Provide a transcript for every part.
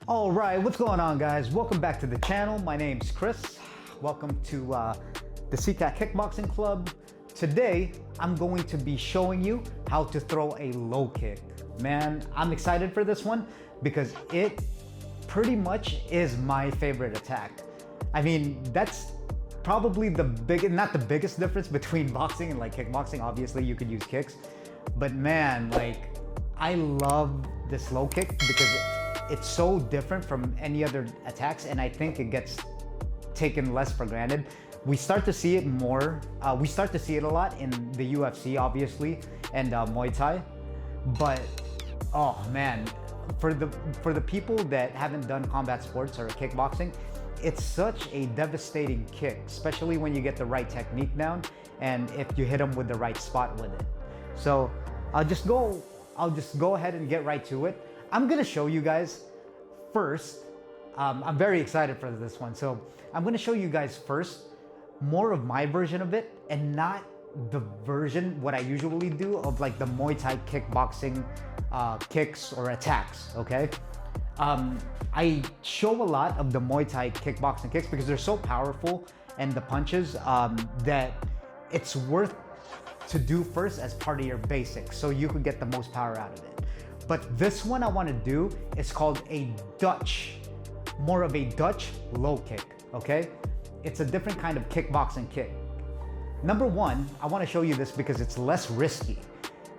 All right, what's going on, guys? Welcome back to the channel. My name's Chris. Welcome to the Sicat Kickboxing Club. Today, I'm going to be showing you how to throw a low kick. Man, I'm excited for this one because it pretty much is my favorite attack. I mean, that's probably not the biggest difference between boxing and like kickboxing. Obviously, you could use kicks, but man, like I love this low kick because it's so different from any other attacks, and I think it gets taken less for granted. We start to see it more. We start to see it a lot in the UFC, obviously, and Muay Thai. But oh man, for the people that haven't done combat sports or kickboxing, it's such a devastating kick, especially when you get the right technique down and if you hit them with the right spot with it. So I'll just go ahead and get right to it. I'm gonna show you guys first. I'm very excited for this one. So I'm gonna show you guys first more of my version of it and not the version what I usually do of like the Muay Thai kickboxing kicks or attacks, okay? I show a lot of the Muay Thai kickboxing kicks because they're so powerful and the punches that it's worth to do first as part of your basics so you can get the most power out of it. But this one I want to do is called a Dutch, more of a Dutch low kick, okay? It's a different kind of kickboxing kick. Number one, I want to show you this because it's less risky.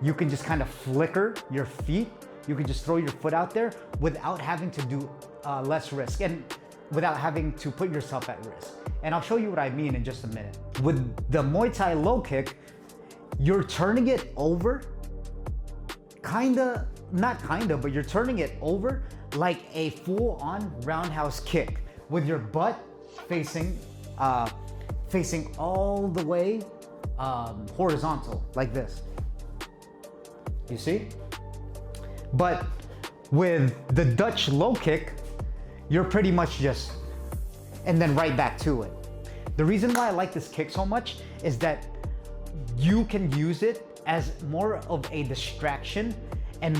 You can just kind of flicker your feet. You can just throw your foot out there without having to do less risk and without having to put yourself at risk. And I'll show you what I mean in just a minute. With the Muay Thai low kick, you're turning it over, but you're turning it over like a full-on roundhouse kick with your butt facing all the way horizontal like this. You see? But with the Dutch low kick, you're pretty much just, and then right back to it. The reason why I like this kick so much is that you can use it as more of a distraction and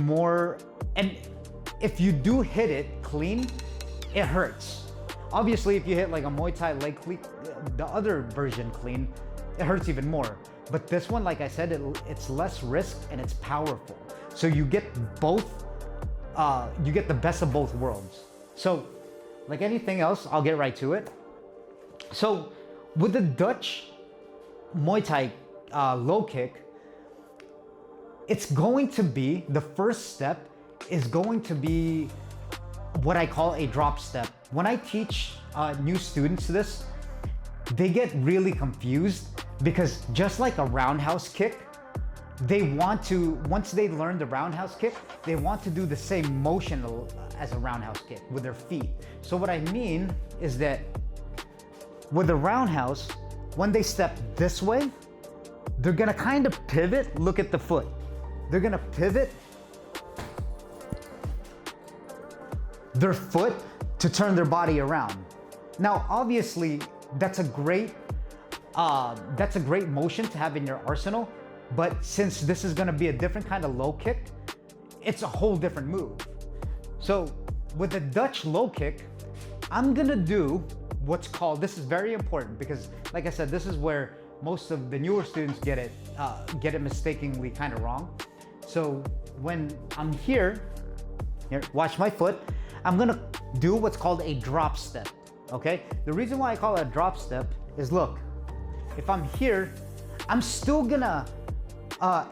if you do hit it clean, it hurts. Obviously, if you hit like a Muay Thai leg clean, the other version clean, it hurts even more. But this one, like I said, it's less risk and it's powerful. So you get both, you get the best of both worlds. So like anything else, I'll get right to it. So with the Dutch Muay Thai low kick, it's going to be, the first step is going to be what I call a drop step. When I teach new students this, they get really confused because just like a roundhouse kick, they want to, once they learn the roundhouse kick, they want to do the same motion as a roundhouse kick with their feet. So what I mean is that with the roundhouse, when they step this way, they're gonna kind of pivot, look at the foot. They're gonna pivot their foot to turn their body around. Now, obviously, that's a great motion to have in your arsenal, but since this is gonna be a different kind of low kick, it's a whole different move. So with the Dutch low kick, I'm gonna do what's called, this is very important because like I said, this is where most of the newer students get it mistakenly kind of wrong. So when I'm here, watch my foot, I'm gonna do what's called a drop step, okay? The reason why I call it a drop step is look, if I'm here, I'm still gonna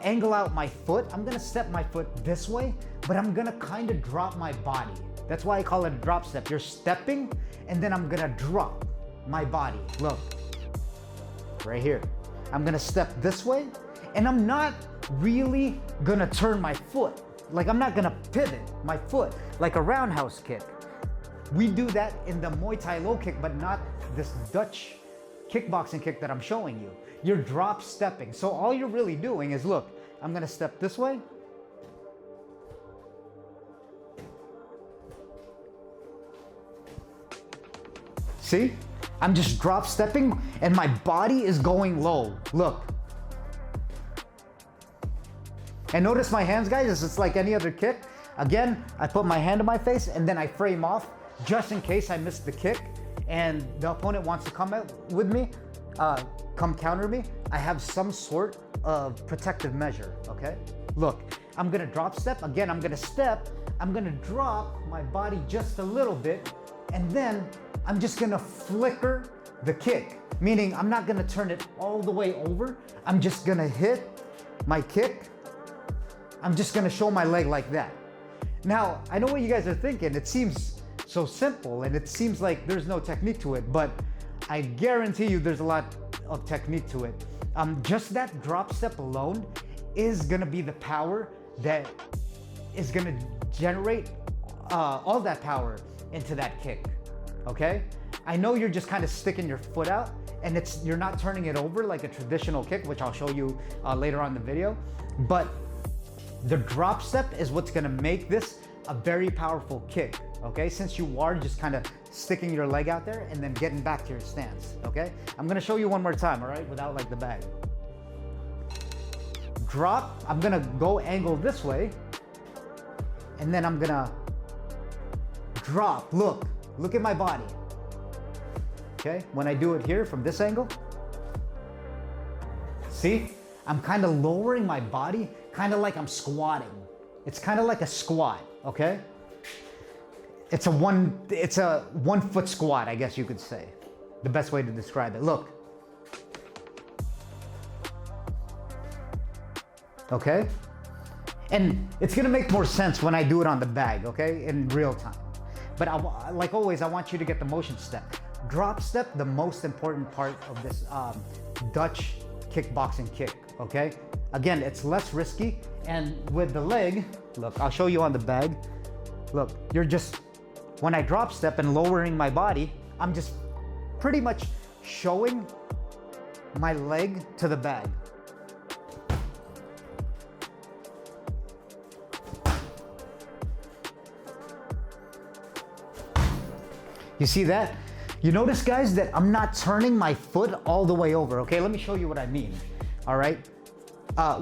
angle out my foot. I'm gonna step my foot this way, but I'm gonna kind of drop my body. That's why I call it a drop step. You're stepping, and then I'm gonna drop my body. Look, right here. I'm gonna step this way, and I'm not really gonna turn my foot. Like I'm not gonna pivot my foot like a roundhouse kick. We do that in the Muay Thai low kick, but not this Dutch kickboxing kick that I'm showing you. You're drop stepping. So all you're really doing is look, I'm gonna step this way. See? I'm just drop stepping and my body is going low. Look. And notice my hands, guys, it's like any other kick. Again, I put my hand on my face and then I frame off just in case I miss the kick and the opponent wants to come out with me, come counter me. I have some sort of protective measure, okay? Look, I'm gonna drop step. Again, I'm gonna step. I'm gonna drop my body just a little bit, and then I'm just gonna flicker the kick, meaning I'm not gonna turn it all the way over. I'm just gonna hit my kick. I'm just gonna show my leg like that. Now, I know what you guys are thinking. It seems so simple and it seems like there's no technique to it, but I guarantee you there's a lot of technique to it. Just that drop step alone is gonna be the power that is gonna generate all that power into that kick, okay? I know you're just kind of sticking your foot out and you're not turning it over like a traditional kick, which I'll show you later on in the video, but the drop step is what's gonna make this a very powerful kick, okay? Since you are just kind of sticking your leg out there and then getting back to your stance, okay? I'm gonna show you one more time, all right? Without like the bag. Drop, I'm gonna go angle this way, and then I'm gonna drop. Look at my body. Okay, when I do it here from this angle, see, I'm kind of lowering my body, kind of like I'm squatting. It's kind of like a squat, okay? It's a one foot squat, I guess you could say. The best way to describe it. Look. Okay? And it's gonna make more sense when I do it on the bag, okay? In real time. But like always, I want you to get the motion step. Drop step, the most important part of this Dutch kickboxing kick, okay? Again, it's less risky, and with the leg, look, I'll show you on the bag. Look, when I drop step and lowering my body, I'm just pretty much showing my leg to the bag. You see that? You notice, guys, that I'm not turning my foot all the way over, okay? Let me show you what I mean, all right?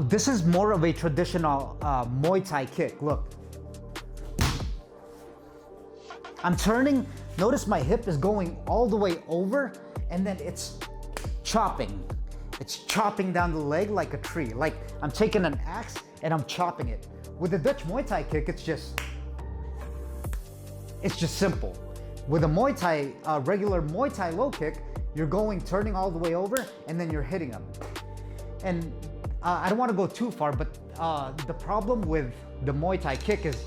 This is more of a traditional Muay Thai kick. Look. I'm turning, notice my hip is going all the way over, and then it's chopping. It's chopping down the leg like a tree. Like I'm taking an axe and I'm chopping it. With the Dutch Muay Thai kick, it's just simple. With a Muay Thai, regular Muay Thai low kick, you're turning all the way over, and then you're hitting them. And I don't want to go too far, but the problem with the Muay Thai kick is,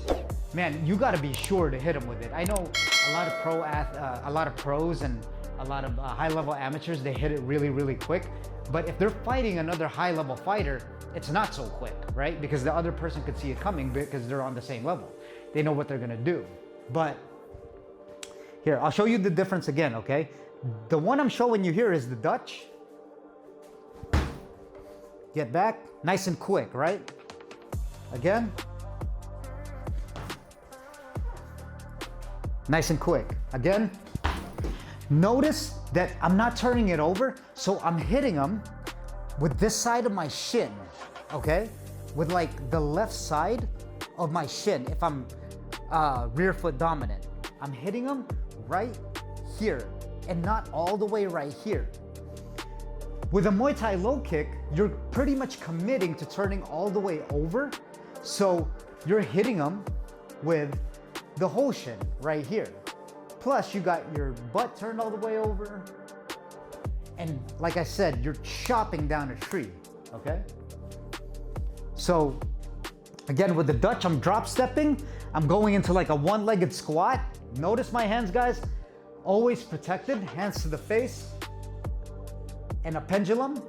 man, you got to be sure to hit them with it. I know a lot of a lot of pros and a lot of high-level amateurs, they hit it really, really quick. But if they're fighting another high-level fighter, it's not so quick, right? Because the other person could see it coming because they're on the same level. They know what they're gonna do. But here, I'll show you the difference again, okay? The one I'm showing you here is the Dutch. Get back, nice and quick, right? Again. Nice and quick. Again. Notice that I'm not turning it over, so I'm hitting them with this side of my shin, okay? With like the left side of my shin, if I'm rear foot dominant. I'm hitting them right here and not all the way right here. With a Muay Thai low kick, you're pretty much committing to turning all the way over, so you're hitting them with the whole shin right here. Plus, you got your butt turned all the way over. And like I said, you're chopping down a tree, okay? So, again, with the Dutch, I'm drop stepping. I'm going into like a one-legged squat. Notice my hands, guys. Always protected, hands to the face. And a pendulum,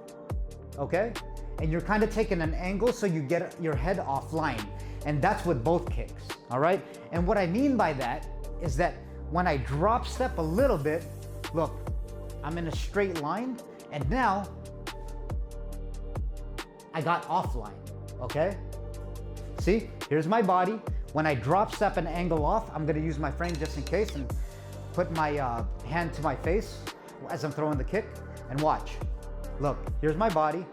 okay? And you're kind of taking an angle so you get your head offline. And that's with both kicks, all right? And what I mean by that is that when I drop step a little bit, look, I'm in a straight line, and now I got offline, okay? See, here's my body. When I drop step and angle off, I'm gonna use my frame just in case and put my hand to my face as I'm throwing the kick, and watch. Look, here's my body.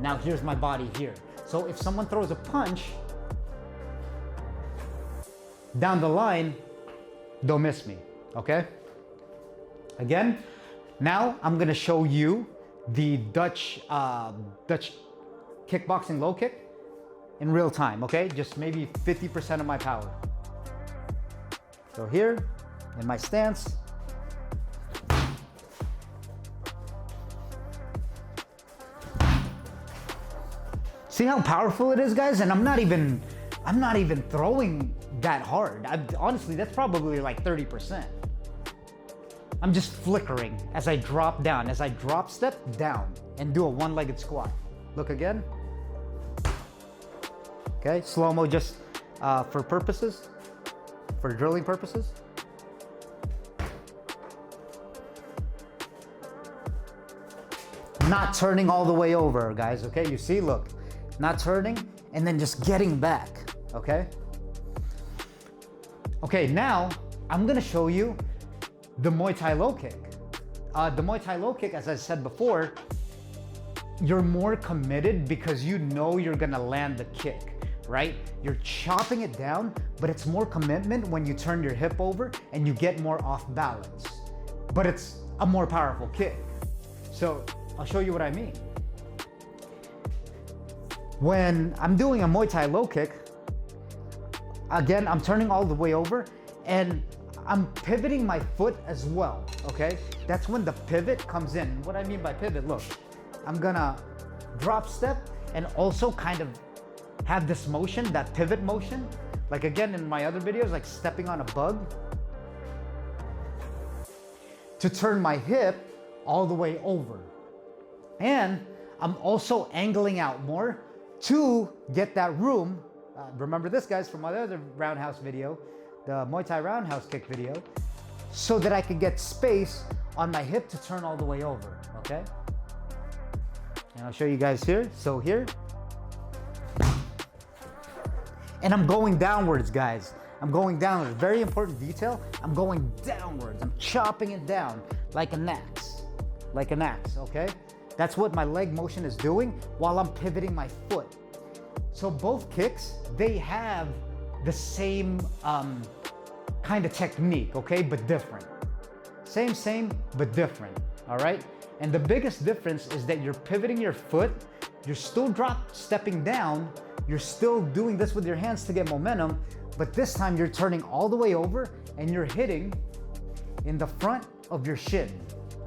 Now here's my body here. So if someone throws a punch, down the line, don't miss me, okay? Again, now I'm gonna show you the Dutch kickboxing low kick in real time, okay? Just maybe 50% of my power. So here, in my stance. See how powerful it is, guys? And I'm not even throwing that hard. Honestly, that's probably like 30%. I'm just flickering as I drop down, as I drop step down and do a one-legged squat. Look again. Okay, slow-mo just for purposes, for drilling purposes. Not turning all the way over, guys, okay? You see, look, not turning and then just getting back, okay? Okay, now I'm gonna show you the Muay Thai low kick. The Muay Thai low kick, as I said before, you're more committed because you know you're gonna land the kick, right? You're chopping it down, but it's more commitment when you turn your hip over and you get more off balance. But it's a more powerful kick. So I'll show you what I mean. When I'm doing a Muay Thai low kick, again, I'm turning all the way over and I'm pivoting my foot as well, okay? That's when the pivot comes in. What I mean by pivot, look, I'm gonna drop step and also kind of have this motion, that pivot motion, like again in my other videos, like stepping on a bug, to turn my hip all the way over. And I'm also angling out more to get that room. Remember this, guys, from my other Roundhouse video, the Muay Thai Roundhouse kick video, so that I could get space on my hip to turn all the way over, okay? And I'll show you guys here. So here. And I'm going downwards, guys. I'm going downwards. Very important detail. I'm going downwards. I'm chopping it down like an axe. Like an axe, okay? That's what my leg motion is doing while I'm pivoting my foot. So both kicks, they have the same kind of technique, okay, but different. Same, but different, all right? And the biggest difference is that you're pivoting your foot, you're still stepping down, you're still doing this with your hands to get momentum, but this time you're turning all the way over and you're hitting in the front of your shin,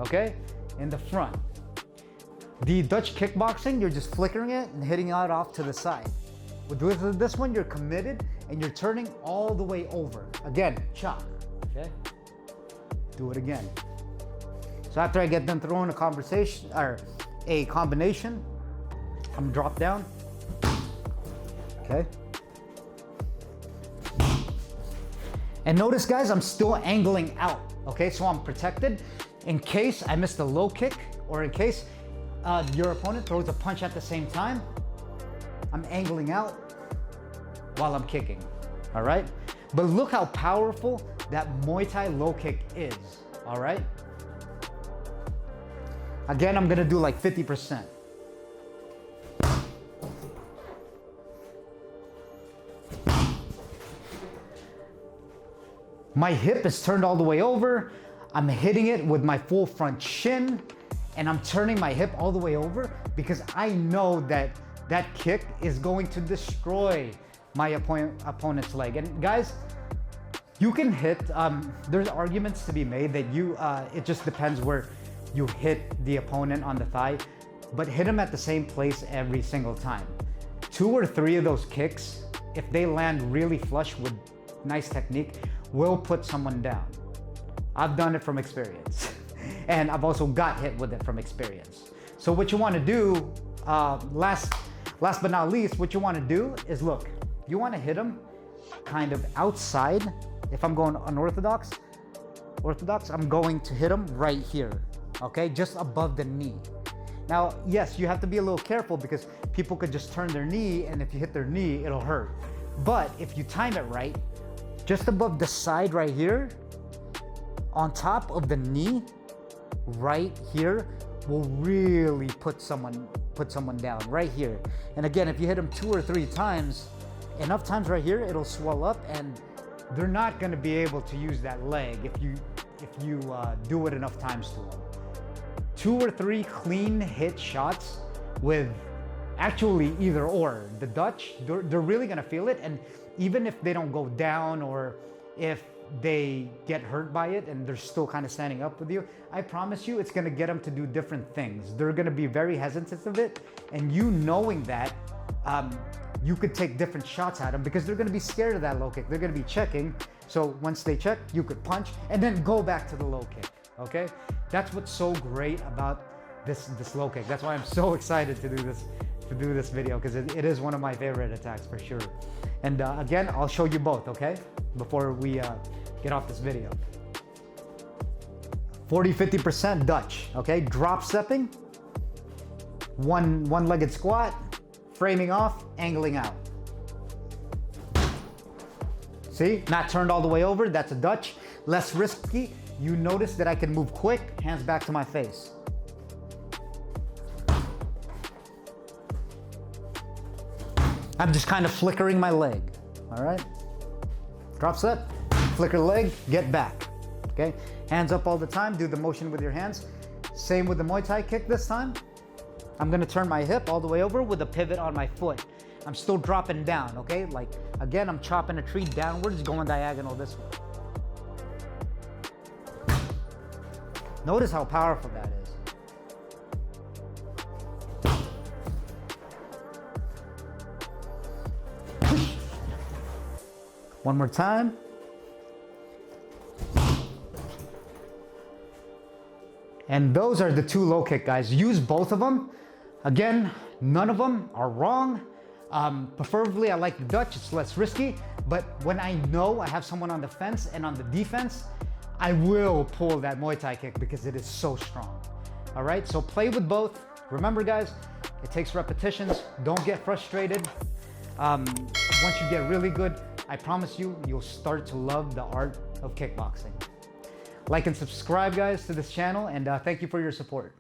okay? In the front. The Dutch kickboxing, you're just flickering it and hitting it off to the side. With this one, you're committed and you're turning all the way over. Again, chop, okay? Do it again. So after I get them throwing a combination, I'm drop down, okay? And notice, guys, I'm still angling out, okay? So I'm protected in case I miss the low kick or in case your opponent throws a punch at the same time. I'm angling out while I'm kicking, all right? But look how powerful that Muay Thai low kick is, all right? Again, I'm gonna do like 50%. My hip is turned all the way over. I'm hitting it with my full front shin and I'm turning my hip all the way over because I know that that kick is going to destroy my opponent's leg. And guys, you can hit, there's arguments to be made that it just depends where you hit the opponent on the thigh, but hit them at the same place every single time. 2 or 3 of those kicks, if they land really flush with nice technique, will put someone down. I've done it from experience. And I've also got hit with it from experience. So what you wanna do, last but not least, what you wanna do is look, you wanna hit them kind of outside. If I'm going unorthodox, I'm going to hit them right here, okay? Just above the knee. Now, yes, you have to be a little careful because people could just turn their knee and if you hit their knee, it'll hurt. But if you time it right, just above the side right here, on top of the knee, right here, will really put someone down, right here. And again, if you hit them 2 or 3 times, enough times right here, it'll swell up and they're not going to be able to use that leg if you do it enough times to them. 2 or 3 clean hit shots with actually either or. The Dutch, they're really going to feel it, and even if they don't go down or if they get hurt by it and they're still kind of standing up with you, I promise you it's going to get them to do different things. They're going to be very hesitant of it, and you knowing that, you could take different shots at them because they're going to be scared of that low kick. They're going to be checking. So once they check, you could punch and then go back to the low kick. Okay, that's what's so great about this low kick. That's why I'm so excited to do this video, because it is one of my favorite attacks for sure. And again, I'll show you both, okay, before we get off this video. 40-50% Dutch, okay, drop stepping, one-legged squat, framing off, angling out. See, not turned all the way over, that's a Dutch. Less risky. You notice that I can move quick, hands back to my face. I'm just kind of flickering my leg, all right? Drop step, flicker leg, get back, okay? Hands up all the time, do the motion with your hands. Same with the Muay Thai kick this time. I'm gonna turn my hip all the way over with a pivot on my foot. I'm still dropping down, okay? Like, again, I'm chopping a tree downwards, going diagonal this way. Notice how powerful that is. One more time. And those are the 2 low kick, guys. Use both of them. Again, none of them are wrong. Preferably, I like the Dutch. It's less risky. But when I know I have someone on the fence and on the defense, I will pull that Muay Thai kick because it is so strong. All right, so play with both. Remember, guys, it takes repetitions. Don't get frustrated. Once you get really good, I promise you, you'll start to love the art of kickboxing. Like and subscribe, guys, to this channel, and thank you for your support.